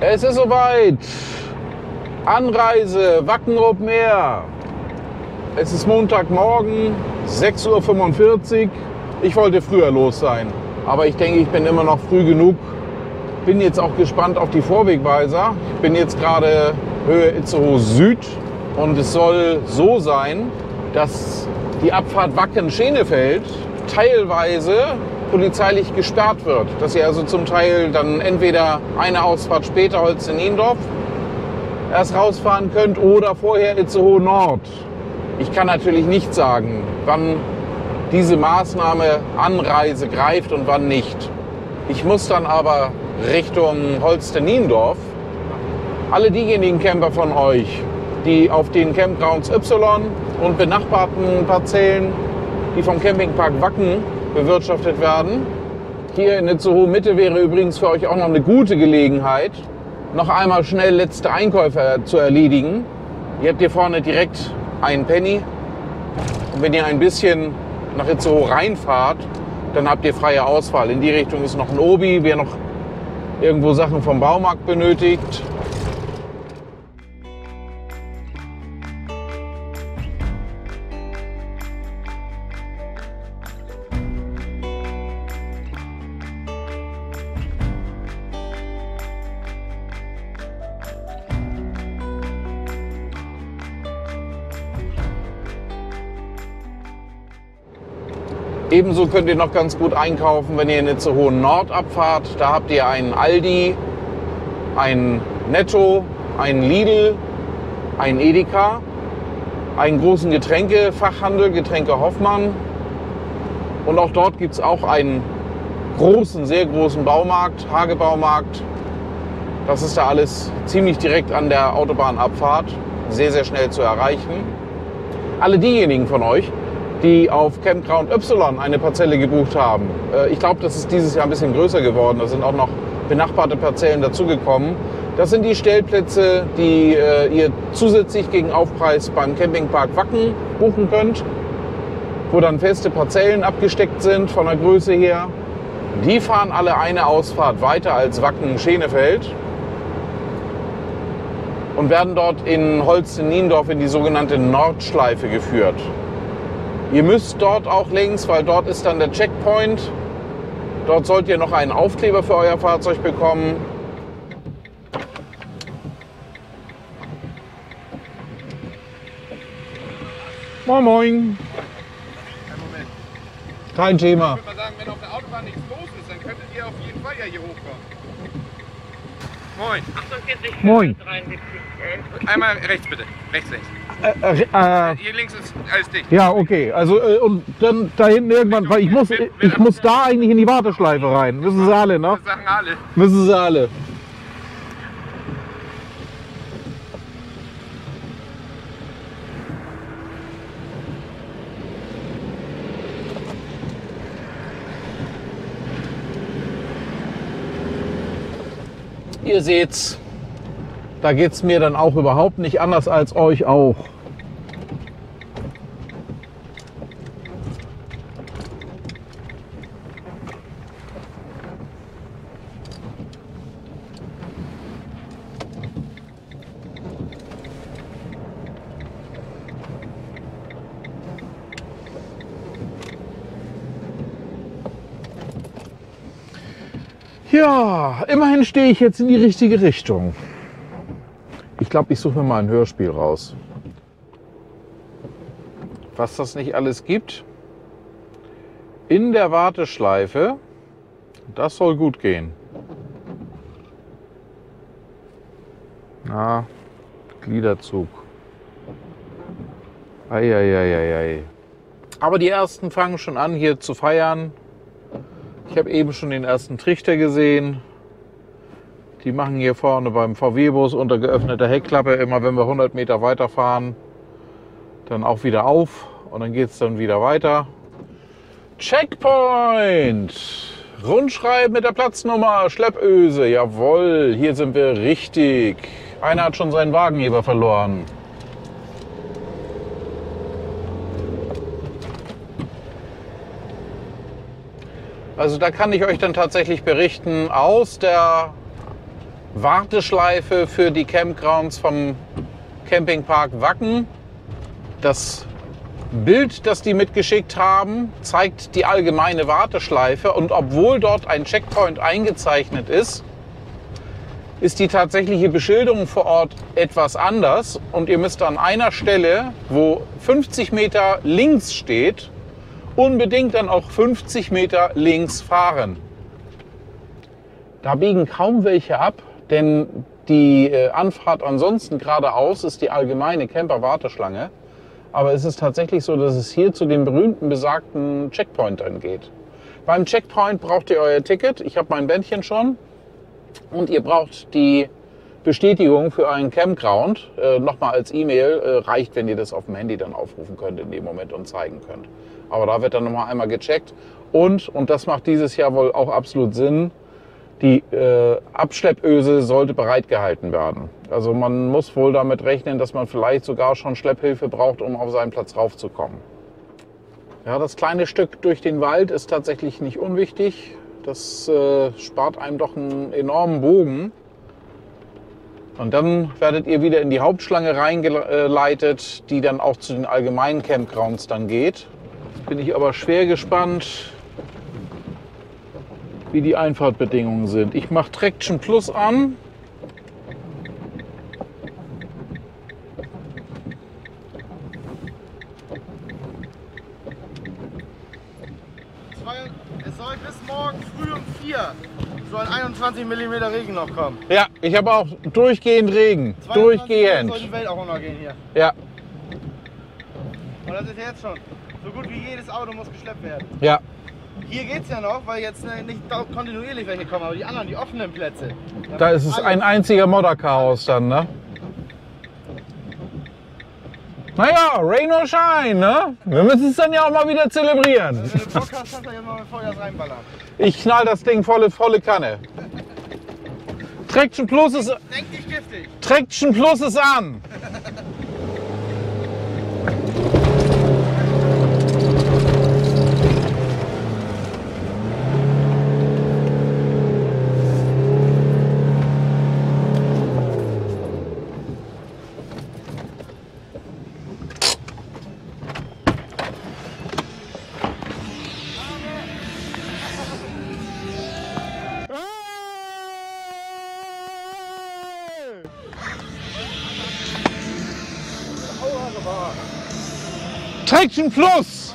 Es ist soweit. Anreise Wacken-Open-Air. Es ist Montagmorgen, 6:45 Uhr. Ich wollte früher los sein, aber ich denke, ich bin immer noch früh genug. Bin jetzt auch gespannt auf die Vorwegweiser. Ich bin jetzt gerade Höhe Itzehoe Süd und es soll so sein, dass die Abfahrt Wacken-Schenefeld teilweise polizeilich gesperrt wird. Dass ihr also zum Teil dann entweder eine Ausfahrt später Holzeniendorf erst rausfahren könnt oder vorher Itzehoe Nord. Ich kann natürlich nicht sagen, wann diese Maßnahme Anreise greift und wann nicht. Ich muss dann aber Richtung Holsteniendorf. Alle diejenigen Camper von euch, die auf den Campgrounds Y und benachbarten Parzellen, die vom Campingpark Wacken bewirtschaftet werden. Hier in Itzehoe Mitte wäre übrigens für euch auch noch eine gute Gelegenheit, noch einmal schnell letzte Einkäufe zu erledigen. Ihr habt hier vorne direkt einen Penny. Und wenn ihr ein bisschen nach Itzehoe reinfahrt, dann habt ihr freie Auswahl. In die Richtung ist noch ein Obi, wer noch irgendwo Sachen vom Baumarkt benötigt. Ebenso könnt ihr noch ganz gut einkaufen, wenn ihr in Itzehoe Nord abfahrt. Da habt ihr einen Aldi, einen Netto, einen Lidl, einen Edeka, einen großen Getränkefachhandel, Getränke Hoffmann. Und auch dort gibt es auch einen großen, sehr großen Baumarkt, Hagebaumarkt. Das ist da alles ziemlich direkt an der Autobahnabfahrt, sehr, sehr schnell zu erreichen. Alle diejenigen von euch, die auf Campground Y eine Parzelle gebucht haben. Ich glaube, das ist dieses Jahr ein bisschen größer geworden. Da sind auch noch benachbarte Parzellen dazugekommen. Das sind die Stellplätze, die ihr zusätzlich gegen Aufpreis beim Campingpark Wacken buchen könnt, wo dann feste Parzellen abgesteckt sind von der Größe her. Die fahren alle eine Ausfahrt weiter als Wacken-Schenefeld und werden dort in Holsteniendorf in die sogenannte Nordschleife geführt. Ihr müsst dort auch längs, weil dort ist dann der Checkpoint. Dort sollt ihr noch einen Aufkleber für euer Fahrzeug bekommen. Moin Moin. Kein Thema. Ich würde mal sagen, wenn auf der Autobahn nichts los ist, dann könntet ihr auf jeden Fall ja hier hochkommen. Moin. 48, Moin. 73, Einmal rechts bitte. Rechts. Hier links ist alles dicht. Ja, okay. Also und dann da hinten irgendwann, weil ich muss da eigentlich in die Warteschleife rein. Müssen Sie alle, ne? Das sagen alle. Müssen Sie alle. Ihr seht's, da geht's mir dann auch überhaupt nicht anders als euch auch. Ja, immerhin stehe ich jetzt in die richtige Richtung. Ich glaube, ich suche mir mal ein Hörspiel raus. Was das nicht alles gibt. In der Warteschleife, das soll gut gehen. Na, Gliederzug. Eieieiei. Aber die ersten fangen schon an, hier zu feiern. Ich habe eben schon den ersten Trichter gesehen. Die machen hier vorne beim VW-Bus unter geöffneter Heckklappe immer, wenn wir 100 Meter weiterfahren, dann auch wieder auf und dann geht es dann wieder weiter. Checkpoint! Rundschreiben mit der Platznummer, Schleppöse, jawohl, hier sind wir richtig. Einer hat schon seinen Wagenheber verloren. Also da kann ich euch dann tatsächlich berichten, aus der Warteschleife für die Campgrounds vom Campingpark Wacken. Das Bild, das die mitgeschickt haben, zeigt die allgemeine Warteschleife. Und obwohl dort ein Checkpoint eingezeichnet ist, ist die tatsächliche Beschilderung vor Ort etwas anders. Und ihr müsst an einer Stelle, wo 50 Meter links steht, unbedingt dann auch 50 Meter links fahren. Da biegen kaum welche ab, denn die Anfahrt ansonsten geradeaus ist die allgemeine Camper-Warteschlange. Aber es ist tatsächlich so, dass es hier zu dem berühmten besagten Checkpoint dann geht. Beim Checkpoint braucht ihr euer Ticket. Ich habe mein Bändchen schon. Und ihr braucht die Bestätigung für einen Campground. Nochmal als E-Mail. Reicht, wenn ihr das auf dem Handy dann aufrufen könnt in dem Moment und zeigen könnt. Aber da wird dann nochmal einmal gecheckt. Und das macht dieses Jahr wohl auch absolut Sinn, die Abschleppöse sollte bereitgehalten werden. Also man muss wohl damit rechnen, dass man vielleicht sogar schon Schlepphilfe braucht, um auf seinen Platz raufzukommen. Ja, das kleine Stück durch den Wald ist tatsächlich nicht unwichtig. Das spart einem doch einen enormen Bogen. Und dann werdet ihr wieder in die Hauptschlange reingeleitet, die dann auch zu den allgemeinen Campgrounds dann geht. Jetzt bin ich aber schwer gespannt, wie die Einfahrtbedingungen sind. Ich mache Traction Plus an. Es soll bis morgen früh um 4 sollen 21 mm Regen noch kommen. Ja, ich habe auch durchgehend Regen. 22 Durchgehend. soll die Welt auch untergehen hier. Ja, Und das ist jetzt schon. So gut wie jedes Auto muss geschleppt werden. ja. Hier geht's ja noch, weil jetzt nicht kontinuierlich welche kommen, aber die anderen, die offenen Plätze. Da ist es ein einziger Modderchaos dann, ne? Naja, Rain or Shine, ne? Wir müssen es dann ja auch mal wieder zelebrieren. Wenn du Bock hast, kannst du jetzt mal mit Vollgas reinballern. Ich knall das Ding volle Kanne. Traction Plus ist, Denk nicht giftig. Traction Plus ist an. Traction Plus!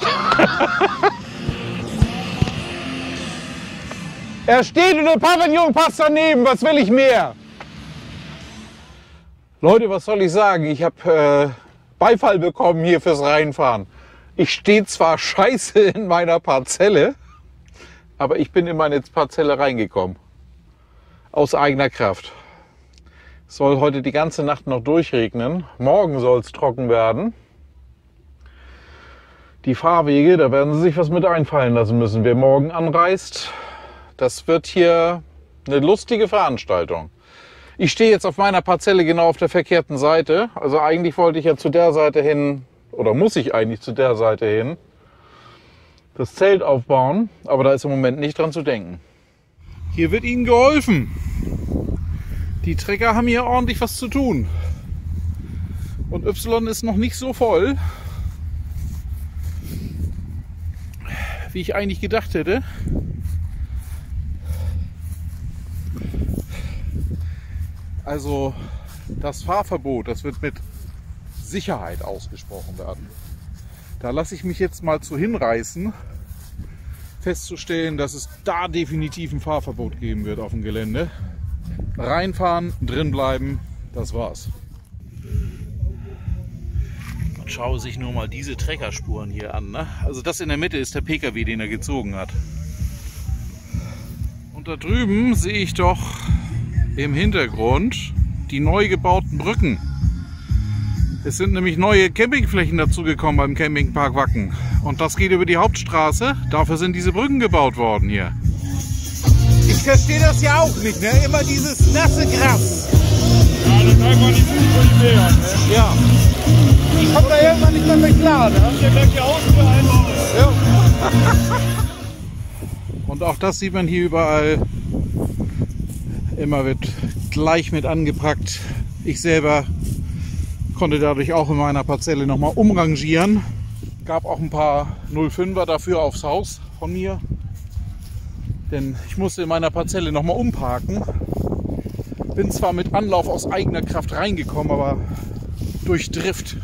Er steht und der Pavillon passt daneben. Was will ich mehr? Leute, was soll ich sagen? Ich habe Beifall bekommen hier fürs Reinfahren. Ich stehe zwar scheiße in meiner Parzelle, aber ich bin in meine Parzelle reingekommen. Aus eigener Kraft. Es soll heute die ganze Nacht noch durchregnen. Morgen soll es trocken werden. Die Fahrwege, da werden sie sich was mit einfallen lassen müssen. Wer morgen anreist, das wird hier eine lustige Veranstaltung. Ich stehe jetzt auf meiner Parzelle genau auf der verkehrten Seite. Also eigentlich wollte ich ja zu der Seite hin, oder muss ich eigentlich zu der Seite hin, das Zelt aufbauen. Aber da ist im Moment nicht dran zu denken. Hier wird ihnen geholfen. Die Trecker haben hier ordentlich was zu tun. Und Y ist noch nicht so voll, wie ich eigentlich gedacht hätte. Also das Fahrverbot, das wird mit Sicherheit ausgesprochen werden. Da lasse ich mich jetzt mal zu hinreißen, festzustellen, dass es da definitiv ein Fahrverbot geben wird auf dem Gelände. Reinfahren, drin bleiben, das war's. Man schaue sich nur mal diese Treckerspuren hier an, ne? Also das in der Mitte ist der PKW, den er gezogen hat. Und da drüben sehe ich doch im Hintergrund die neu gebauten Brücken. Es sind nämlich neue Campingflächen dazugekommen beim Campingpark Wacken. Und das geht über die Hauptstraße. Dafür sind diese Brücken gebaut worden hier. Ich verstehe das ja auch nicht, ne? Immer dieses nasse Gras. Ja, das ist einfach nicht gut für die Bären, ne? Ja. Ich komme da irgendwann nicht mehr mit klar, ne? Hier gleich die Haustür einbauen. Ja. Und auch das sieht man hier überall. Immer wird gleich mit angepackt. Ich selber konnte dadurch auch in meiner Parzelle nochmal umrangieren. Gab auch ein paar 05er dafür aufs Haus von mir. Denn ich musste in meiner Parzelle nochmal umparken. Bin zwar mit Anlauf aus eigener Kraft reingekommen, aber durch Drift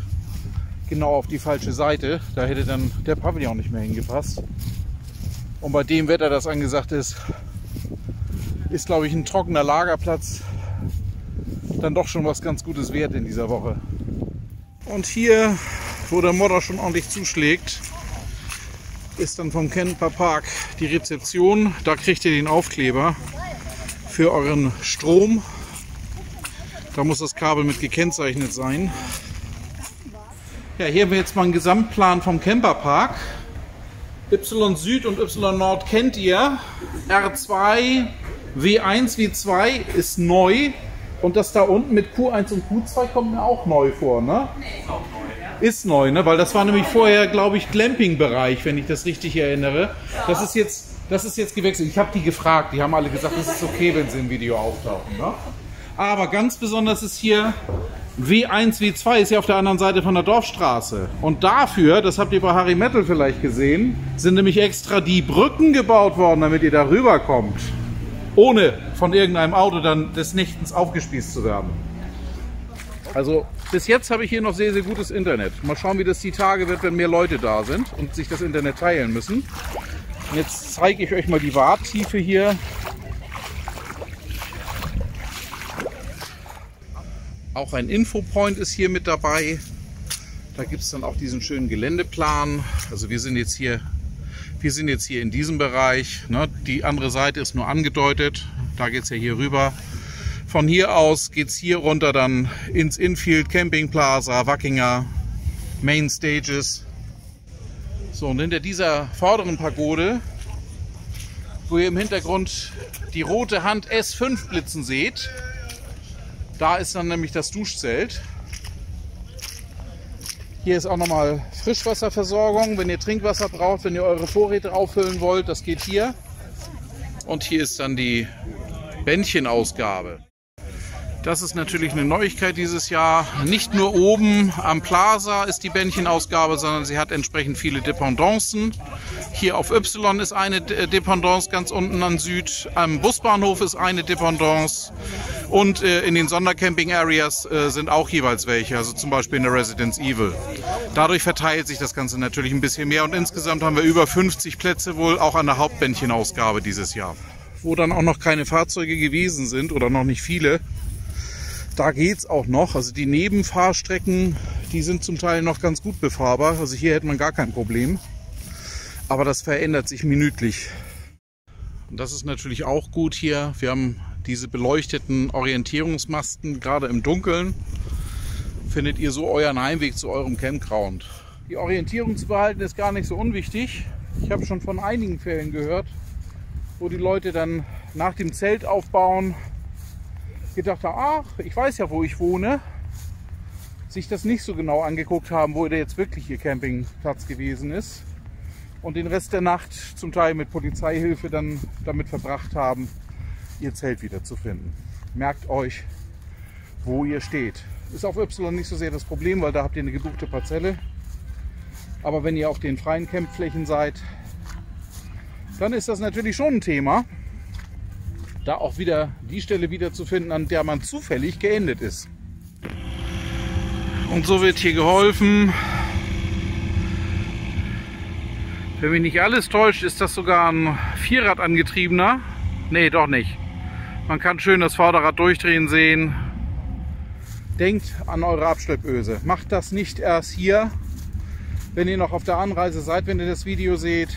genau auf die falsche Seite. Da hätte dann der Pavillon nicht mehr hingepasst. Und bei dem Wetter, das angesagt ist, glaube ich, ein trockener Lagerplatz dann doch schon was ganz Gutes wert in dieser Woche. Und hier, wo der Modder schon ordentlich zuschlägt, ist dann vom Camperpark die Rezeption. Da kriegt ihr den Aufkleber für euren Strom. Da muss das Kabel mit gekennzeichnet sein. Ja, hier haben wir jetzt mal einen Gesamtplan vom Camperpark. Y Süd und Y Nord kennt ihr. R2, W1, W2 ist neu. Und das da unten mit Q1 und Q2 kommt mir auch neu vor, ne? Nee, ist auch neu. Ist neu, ne? Weil das war nämlich vorher, glaube ich, Glamping-Bereich, wenn ich das richtig erinnere. Das ist jetzt gewechselt. Ich habe die gefragt, die haben alle gesagt, es ist okay, wenn sie im Video auftauchen, ne? Aber ganz besonders ist hier W1, W2 ist ja auf der anderen Seite von der Dorfstraße. Und dafür, das habt ihr bei Harry Metal vielleicht gesehen, sind nämlich extra die Brücken gebaut worden, damit ihr da rüberkommt. Ohne von irgendeinem Auto dann des Nächtens aufgespießt zu werden. Also bis jetzt habe ich hier noch sehr, sehr gutes Internet. Mal schauen, wie das die Tage wird, wenn mehr Leute da sind und sich das Internet teilen müssen. Und jetzt zeige ich euch mal die Warttiefe hier. Auch ein Infopoint ist hier mit dabei. Da gibt es dann auch diesen schönen Geländeplan. Also wir sind jetzt hier in diesem Bereich. Ne? Die andere Seite ist nur angedeutet. Da geht es ja hier rüber. Von hier aus geht es hier runter dann ins Infield, Campingplaza, Wackinger, Main Stages. So, und hinter dieser vorderen Pagode, wo ihr im Hintergrund die rote Hand S5 blitzen seht, da ist dann nämlich das Duschzelt. Hier ist auch nochmal Frischwasserversorgung, wenn ihr Trinkwasser braucht, wenn ihr eure Vorräte auffüllen wollt, das geht hier. Und hier ist dann die Bändchenausgabe. Das ist natürlich eine Neuigkeit dieses Jahr. Nicht nur oben am Plaza ist die Bändchenausgabe, sondern sie hat entsprechend viele Dependancen. Hier auf Y ist eine Dependance ganz unten an Süd. Am Busbahnhof ist eine Dependance. Und in den Sondercamping-Areas sind auch jeweils welche, also zum Beispiel in der Residence Evil. Dadurch verteilt sich das Ganze natürlich ein bisschen mehr und insgesamt haben wir über 50 Plätze wohl auch an der Hauptbändchenausgabe dieses Jahr. Wo dann auch noch keine Fahrzeuge gewesen sind oder noch nicht viele, da geht es auch noch. Also die Nebenfahrstrecken, die sind zum Teil noch ganz gut befahrbar. Also hier hätte man gar kein Problem. Aber das verändert sich minütlich. Und das ist natürlich auch gut hier. Wir haben diese beleuchteten Orientierungsmasten, gerade im Dunkeln. Findet ihr so euren Heimweg zu eurem Campground. Die Orientierung zu behalten ist gar nicht so unwichtig. Ich habe schon von einigen Fällen gehört, wo die Leute dann nach dem Zelt aufbauen gedacht haben, ach, ich weiß ja, wo ich wohne, sich das nicht so genau angeguckt haben, wo der jetzt wirklich ihr Campingplatz gewesen ist und den Rest der Nacht zum Teil mit Polizeihilfe dann damit verbracht haben, ihr Zelt wieder zu finden. Merkt euch, wo ihr steht. Ist auf Y nicht so sehr das Problem, weil da habt ihr eine gebuchte Parzelle. Aber wenn ihr auf den freien Campflächen seid, dann ist das natürlich schon ein Thema, da auch wieder die Stelle wieder zu finden, an der man zufällig geendet ist. Und so wird hier geholfen. Wenn mich nicht alles täuscht, ist das sogar ein Vierradangetriebener. Nee, doch nicht. Man kann schön das Vorderrad durchdrehen sehen. Denkt an eure Abschleppöse. Macht das nicht erst hier, wenn ihr noch auf der Anreise seid, wenn ihr das Video seht.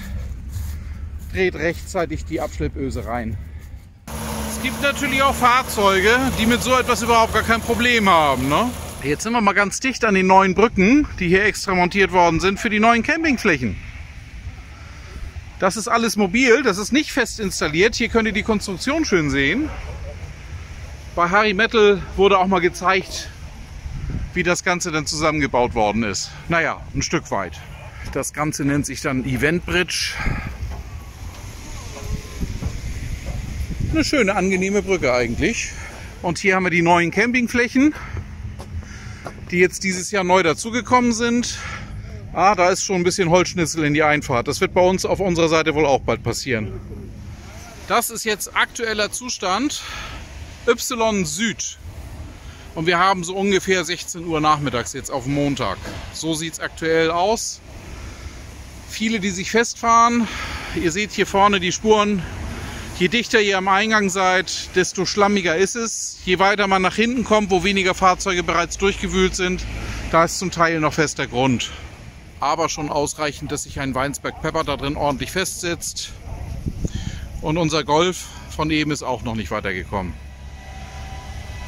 Dreht rechtzeitig die Abschleppöse rein. Es gibt natürlich auch Fahrzeuge, die mit so etwas überhaupt gar kein Problem haben, ne? Jetzt sind wir mal ganz dicht an den neuen Brücken, die hier extra montiert worden sind für die neuen Campingflächen. Das ist alles mobil, das ist nicht fest installiert. Hier könnt ihr die Konstruktion schön sehen. Bei Harry Metal wurde auch mal gezeigt, wie das Ganze dann zusammengebaut worden ist. Naja, ein Stück weit. Das Ganze nennt sich dann Event Bridge. Eine schöne, angenehme Brücke eigentlich. Und hier haben wir die neuen Campingflächen, die jetzt dieses Jahr neu dazugekommen sind. Ah, da ist schon ein bisschen Holzschnitzel in die Einfahrt. Das wird bei uns auf unserer Seite wohl auch bald passieren. Das ist jetzt aktueller Zustand Y Süd. Und wir haben so ungefähr 16 Uhr nachmittags jetzt auf Montag. So sieht es aktuell aus. Viele, die sich festfahren. Ihr seht hier vorne die Spuren. Je dichter ihr am Eingang seid, desto schlammiger ist es. Je weiter man nach hinten kommt, wo weniger Fahrzeuge bereits durchgewühlt sind, da ist zum Teil noch fester Grund. Aber schon ausreichend, dass sich ein Weinsberg Pepper da drin ordentlich festsetzt. Und unser Golf von eben ist auch noch nicht weitergekommen.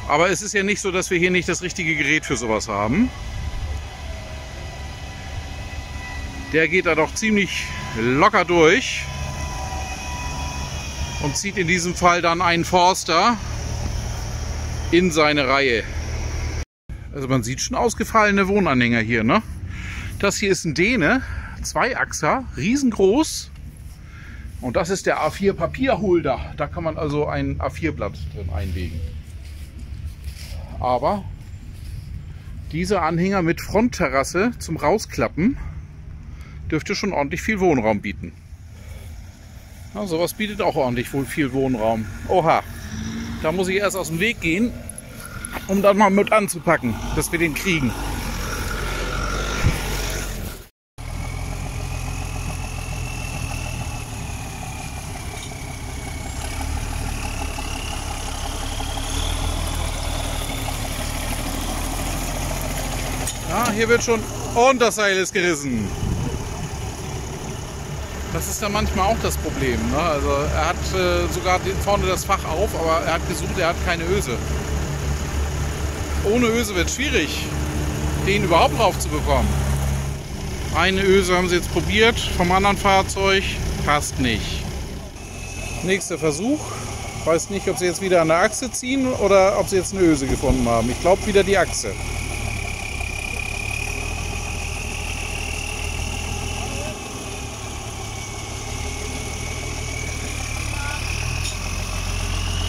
Aber es ist ja nicht so, dass wir hier nicht das richtige Gerät für sowas haben. Der geht da doch ziemlich locker durch und zieht in diesem Fall dann einen Forster in seine Reihe. Also man sieht schon ausgefallene Wohnanhänger hier, ne? Das hier ist ein Däne, Zweiachser, riesengroß. Und das ist der A4 Papierholder. Da kann man also ein A4-Blatt drin einlegen. Aber dieser Anhänger mit Frontterrasse zum Rausklappen dürfte schon ordentlich viel Wohnraum bieten. Ja, sowas bietet auch ordentlich viel Wohnraum. Oha, da muss ich erst aus dem Weg gehen, um dann mal mit anzupacken, dass wir den kriegen. Ja, hier wird schon... Und das Seil ist gerissen. Das ist dann manchmal auch das Problem, ne? Also er hat sogar vorne das Fach auf, aber er hat gesucht, er hat keine Öse. Ohne Öse wird es schwierig, den überhaupt drauf zu bekommen. Eine Öse haben sie jetzt probiert vom anderen Fahrzeug, passt nicht. Nächster Versuch. Weiß nicht, ob sie jetzt wieder an der Achse ziehen oder ob sie jetzt eine Öse gefunden haben. Ich glaube wieder die Achse.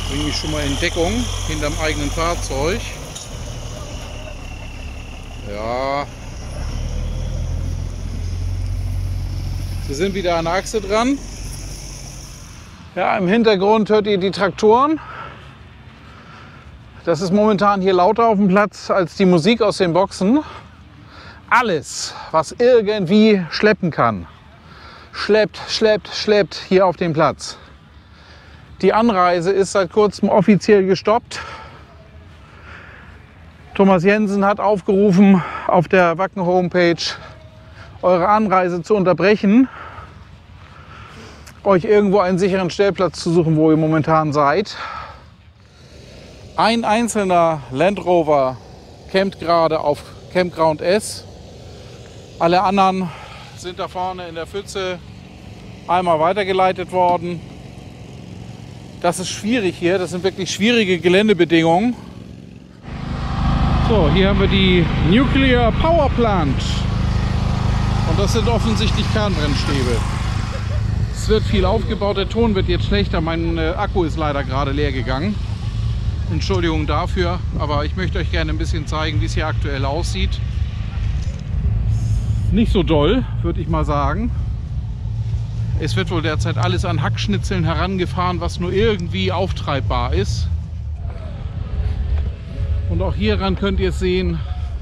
Bringe ich schon mal in Deckung hinterm eigenen Fahrzeug. Ja. Wir sind wieder an der Achse dran. Ja, im Hintergrund hört ihr die Traktoren. Das ist momentan hier lauter auf dem Platz als die Musik aus den Boxen. Alles, was irgendwie schleppen kann, schleppt hier auf den Platz. Die Anreise ist seit kurzem offiziell gestoppt. Thomas Jensen hat aufgerufen, auf der Wacken Homepage eure Anreise zu unterbrechen, euch irgendwo einen sicheren Stellplatz zu suchen, wo ihr momentan seid. Ein einzelner Land Rover campt gerade auf Campground S. Alle anderen sind da vorne in der Pfütze einmal weitergeleitet worden. Das ist schwierig hier, das sind wirklich schwierige Geländebedingungen. So, hier haben wir die Nuclear Power Plant. Und das sind offensichtlich Kernbrennstäbe. Es wird viel aufgebaut, der Ton wird jetzt schlechter, mein Akku ist leider gerade leer gegangen. Entschuldigung dafür, aber ich möchte euch gerne ein bisschen zeigen, wie es hier aktuell aussieht. Nicht so doll, würde ich mal sagen. Es wird wohl derzeit alles an Hackschnitzeln herangefahren, was nur irgendwie auftreibbar ist. Und auch hieran könnt ihr sehen,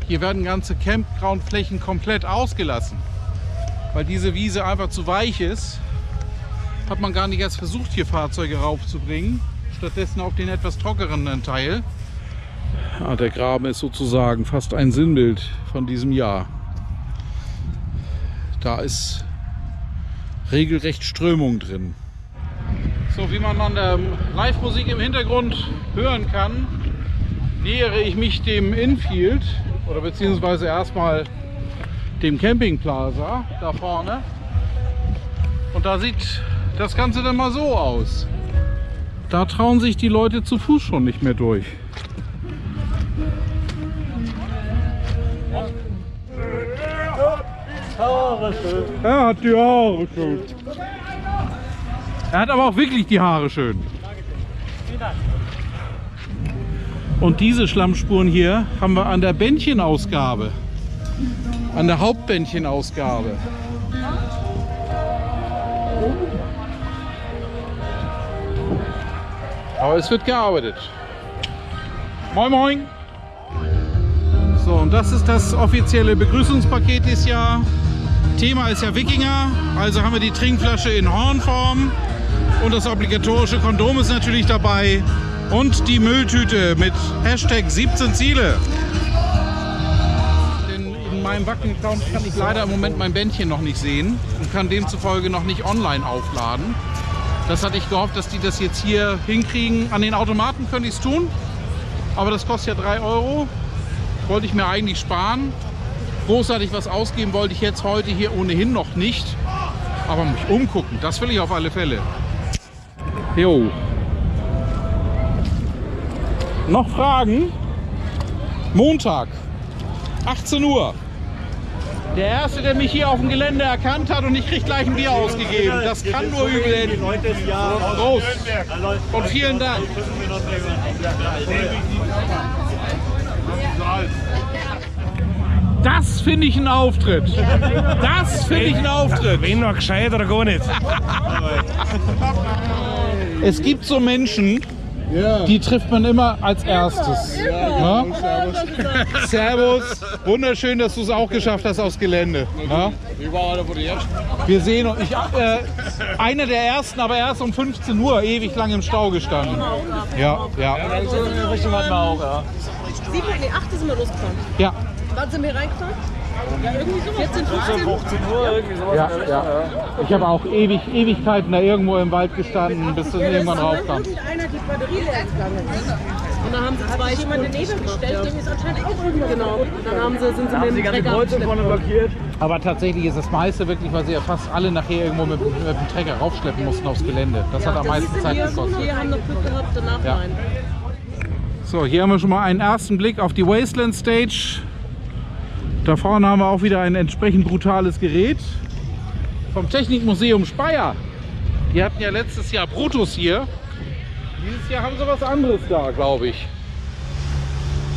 hier werden ganze Campgroundflächen komplett ausgelassen. Weil diese Wiese einfach zu weich ist, hat man gar nicht erst versucht, hier Fahrzeuge raufzubringen. Stattdessen auf den etwas trockenen Teil. Ja, der Graben ist sozusagen fast ein Sinnbild von diesem Jahr. Da ist regelrecht Strömung drin. So, wie man an der Live-Musik im Hintergrund hören kann, nähere ich mich dem Infield oder beziehungsweise erstmal dem Campingplaza da vorne. Und da sieht das Ganze dann mal so aus. Da trauen sich die Leute zu Fuß schon nicht mehr durch. Er hat die Haare schön. Er hat aber auch wirklich die Haare schön. Und diese Schlammspuren hier haben wir an der Bändchenausgabe. An der Hauptbändchenausgabe. Aber es wird gearbeitet. Moin Moin! So, und das ist das offizielle Begrüßungspaket dieses Jahr. Thema ist ja Wikinger, also haben wir die Trinkflasche in Hornform und das obligatorische Kondom ist natürlich dabei und die Mülltüte mit Hashtag 17 Ziele. Denn in meinem Wacken-Account kann ich leider im Moment mein Bändchen noch nicht sehen und kann demzufolge noch nicht online aufladen. Das hatte ich gehofft, dass die das jetzt hier hinkriegen. An den Automaten könnte ich es tun, aber das kostet ja 3 €. Wollte ich mir eigentlich sparen. Großartig was ausgeben wollte ich jetzt heute hier ohnehin noch nicht. Aber mich umgucken, das will ich auf alle Fälle. Jo. Noch Fragen? Montag, 18 Uhr. Der Erste, der mich hier auf dem Gelände erkannt hat und ich kriege gleich ein Bier ausgegeben. Das kann nur übel enden. Groß. Und vielen Dank. Das finde ich ein Auftritt. Das finde ich ein Auftritt. Wenn noch gescheit oder gar nicht. Es gibt so Menschen, die trifft man immer als erstes. Ja? Servus. Wunderschön, dass du es auch geschafft hast aufs Gelände. Ja? Wir sehen uns. Einer der ersten, aber erst um 15 Uhr, ewig lang im Stau gestanden. Ja, ja. Richtung hatten wir auch, ja. 8 sind wir losgefahren. Ja. Wann sind wir reingefahren? Ja, irgendwie so 14, 15 Uhr, irgendwie sowas. Ja, ja. Ich habe auch Ewigkeiten da irgendwo im Wald gestanden, bis das irgendwann raufkam. Irgendeiner die Batterie leer gegangen ist. Und dann haben sie zwei jemanden daneben gestellt, dem ist anscheinend auch irgendwo genau. Und dann sind sie mit dem Trecker blockiert. Aber tatsächlich ist das meiste wirklich, weil sie ja fast alle nachher irgendwo mit dem Trecker raufschleppen mussten aufs Gelände. Das hat am meisten Zeit gekostet. Wir haben noch Glück gehabt, danach rein. So, hier haben wir schon mal einen ersten Blick auf die Wasteland Stage. Da vorne haben wir auch wieder ein entsprechend brutales Gerät vom Technikmuseum Speyer. Die hatten ja letztes Jahr Brutus hier. Dieses Jahr haben sie was anderes da, glaube ich.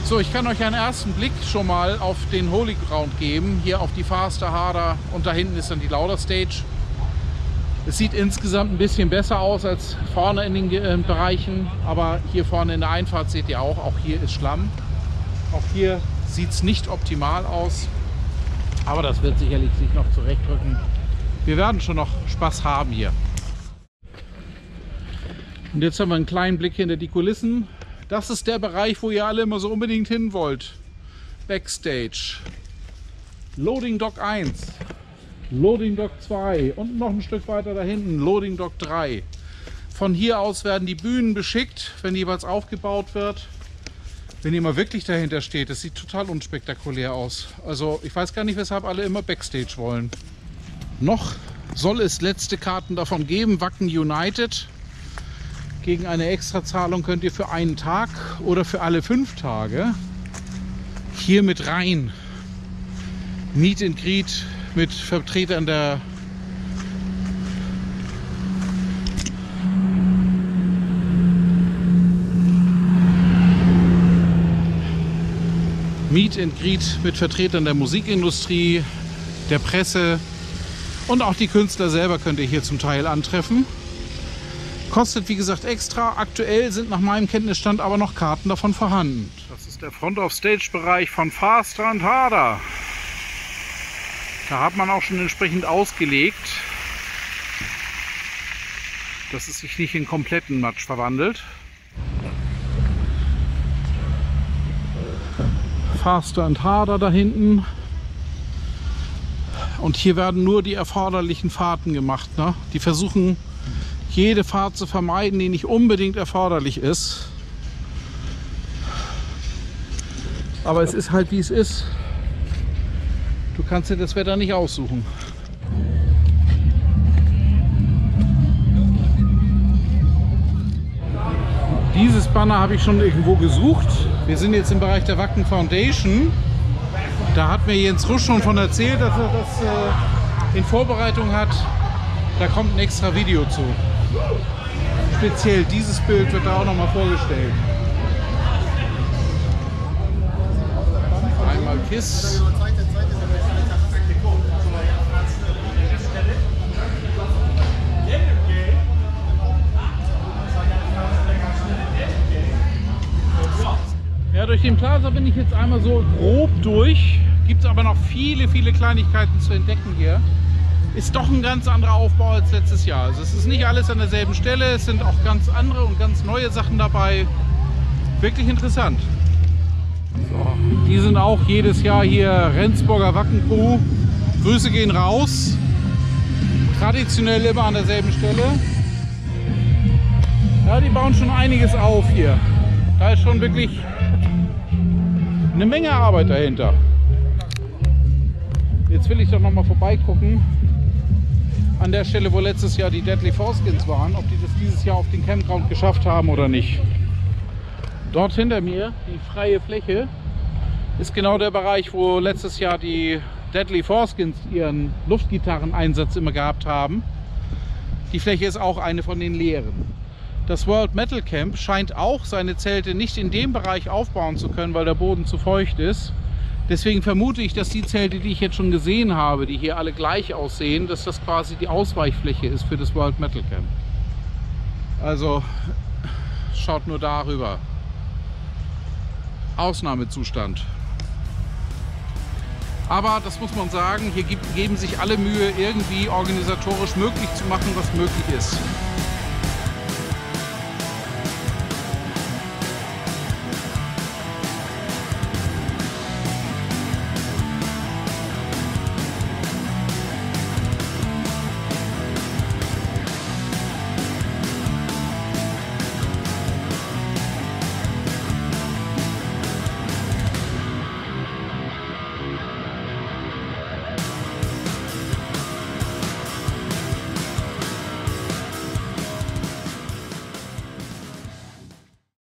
So, ich kann euch einen ersten Blick schon mal auf den Holy Ground geben. Hier auf die Faster Harder und da hinten ist dann die Lauder Stage. Es sieht insgesamt ein bisschen besser aus als vorne in den Bereichen. Aber hier vorne in der Einfahrt seht ihr auch hier ist Schlamm. Auch hier sieht es nicht optimal aus, aber das wird sicherlich sich noch zurechtrücken. Wir werden schon noch Spaß haben hier. Und jetzt haben wir einen kleinen Blick hinter die Kulissen. Das ist der Bereich, wo ihr alle immer so unbedingt hin wollt. Backstage. Loading Dock 1, Loading Dock 2 und noch ein Stück weiter da hinten Loading Dock 3. Von hier aus werden die Bühnen beschickt, wenn jeweils aufgebaut wird. Wenn ihr mal wirklich dahinter steht, das sieht total unspektakulär aus. Also ich weiß gar nicht, weshalb alle immer Backstage wollen. Noch soll es letzte Karten davon geben, Wacken United. Gegen eine Extrazahlung könnt ihr für einen Tag oder für alle 5 Tage hier mit rein. Meet and Greet mit Vertretern der Meet and Greet mit Vertretern der Musikindustrie, der Presse und auch die Künstler selber könnt ihr hier zum Teil antreffen. Kostet wie gesagt extra. Aktuell sind nach meinem Kenntnisstand aber noch Karten davon vorhanden. Das ist der Front-of-Stage-Bereich von Faster and Harder. Da hat man auch schon entsprechend ausgelegt, dass es sich nicht in kompletten Matsch verwandelt. Faster and Harder da hinten. Und hier werden nur die erforderlichen Fahrten gemacht. Ne? Die versuchen, jede Fahrt zu vermeiden, die nicht unbedingt erforderlich ist. Aber es ist halt, wie es ist. Du kannst dir das Wetter nicht aussuchen. Dieses Banner habe ich schon irgendwo gesucht. Wir sind jetzt im Bereich der Wacken Foundation. Da hat mir Jens Rusch schon von erzählt, dass er das in Vorbereitung hat. Da kommt ein extra Video zu. Speziell dieses Bild wird da auch noch mal vorgestellt. einmal KISS. Ja, durch den Plaza bin ich jetzt einmal so grob durch. Gibt es aber noch viele, viele Kleinigkeiten zu entdecken hier. Ist doch ein ganz anderer Aufbau als letztes Jahr. Also es ist nicht alles an derselben Stelle, es sind auch ganz andere und ganz neue Sachen dabei. Wirklich interessant. So, die sind auch jedes Jahr hier Rendsburger Wackencrew. Grüße gehen raus. Traditionell immer an derselben Stelle. Ja, die bauen schon einiges auf hier. Da ist schon wirklich eine Menge Arbeit dahinter. Jetzt will ich doch noch mal vorbeigucken an der Stelle, wo letztes Jahr die Deadly Foreskins waren, ob die das dieses Jahr auf den Campground geschafft haben oder nicht. Dort hinter mir, die freie Fläche, ist genau der Bereich, wo letztes Jahr die Deadly Foreskins ihren Luftgitarreneinsatz immer gehabt haben. Die Fläche ist auch eine von den leeren. Das World Metal Camp scheint auch seine Zelte nicht in dem Bereich aufbauen zu können, weil der Boden zu feucht ist. Deswegen vermute ich, dass die Zelte, die ich jetzt schon gesehen habe, die hier alle gleich aussehen, dass das quasi die Ausweichfläche ist für das World Metal Camp. Also schaut nur darüber. Ausnahmezustand. Aber das muss man sagen, hier geben sich alle Mühe, irgendwie organisatorisch möglich zu machen, was möglich ist.